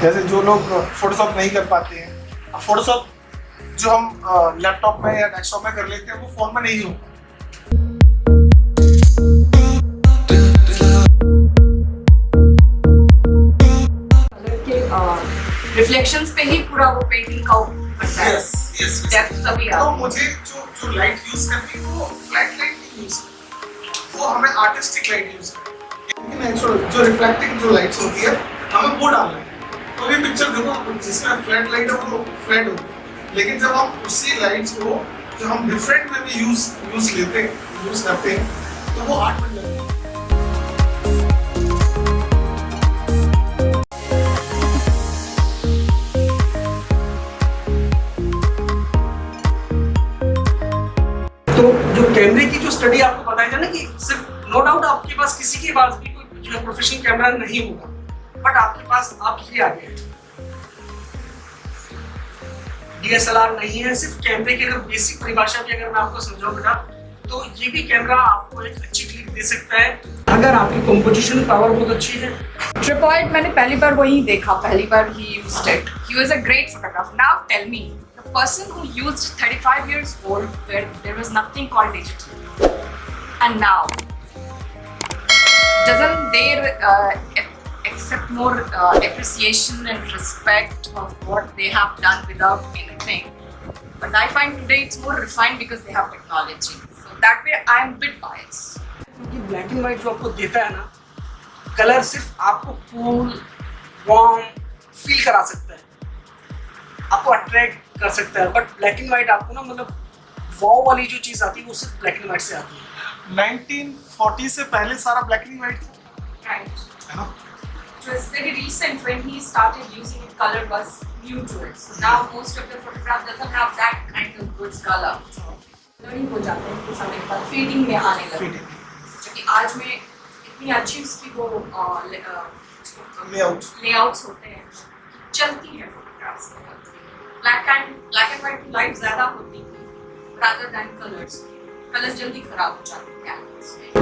जैसे जो लोग फोटोशॉप नहीं कर पाते हैं, अब फोटोशॉप जो हम लैपटॉप में या डेस्कटॉप में कर लेते हैं वो फोन में नहीं हो। रिफ्लेक्शंस पे ही पूरा वो पेंटिंग का बनता है। यस डेप्थ तभी आता है। तो मुझे जो लाइट यूज करनी है वो फ्लैट लाइट नहीं यूज करनी, वो हमें आर्टिस्टिक लाइट यूज करनी है। लेकिन जो रिफ्लेक्टिंग जो लाइट्स होती है हमें वो डालना है। तो ये पिक्चर देखो जिसमें फ्लैट लाइट है वो फ्लैट होगी, लेकिन जब हम उसी लाइट्स को जो हम डिफरेंट वे में यूज करते हैं तो वो आर्ट बन जाती है। तो जो कैमरे की जो स्टडी आपको बताई जाए ना कि सिर्फ नो डाउट आपके पास किसी के पास भी कोई जो है प्रोफेशनल कैमरा नहीं होगा, बट आपके पास आप ये आ गए DSLR नहीं है। सिर्फ कैमरे की अगर बेसिक परिभाषा भी अगर मैं आपको समझाऊं बेटा, तो ये भी कैमरा आपको एक अच्छी क्लिक दे सकता है अगर आपकी कंपोजिशन पावर बहुत अच्छी है। ट्रिपॉइड मैंने पहली बार वही देखा, पहली बार ही used it. He was a great photographer. Now tell me, the person who used 35 years old where there was nothing called digital, and now doesn't there accept more appreciation and respect of what they have done without anything? But I find today it's more refined because they have technology. So that way I am a bit biased. क्योंकि black and white जो आपको देता है ना, colour सिर्फ आपको cool warm feel करा सकता है, आपको अट्रैक्ट कर सकता है, बट ब्लैक एंड व्हाइट आपको ना मतलब वाव वाली जो चीज आती है वो सिर्फ ब्लैक एंड व्हाइट से आती है। 1940 से पहले सारा ब्लैक एंड व्हाइट था, Right. है ना? It was very recent when he started using it. Color was new to it. So now most of the photograph doesn't have that kind of good color. Learning हो जाते हैं कुछ समय के बाद, fading में आने लगते हैं। जो कि आज में इतनी अच्छी उसकी वो लेआउट्स होते हैं, चलती है फोटोग्राफ्स। ब्लैक एंड व्हाइट की लाइफ ज्यादा होती है rather than कलर्स। कलर्स जल्दी खराब हो जाते हैं कैनवस में।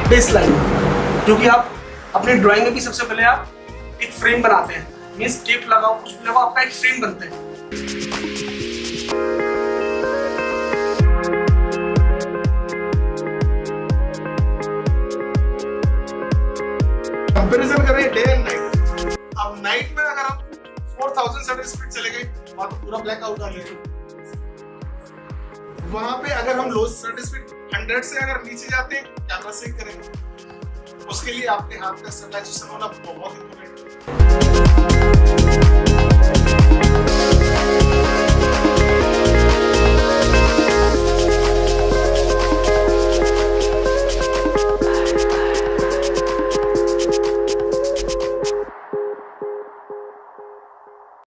बेसलाइन, जो कि आप अपने ड्राइंग में भी सबसे पहले आप एक फ्रेम बनाते हैं, मींस टेप लगाओ कुछ भी लगाओ, आपका एक फ्रेम बनता है। कंपैरिजन करें डे एंड नाइट। अब नाइट में अगर हम 4000 शटर स्पीड चले गए वहां तो पूरा ब्लैक आउट आ जाएगा। वहां पे अगर हम लो शटर स्पीड 100 से अगर नीचे जाते हैं कैमरा सेव करेंगे, उसके लिए आपके हाथ का स्टेबलाइजेशन होना बहुत इंपॉर्टेंट है।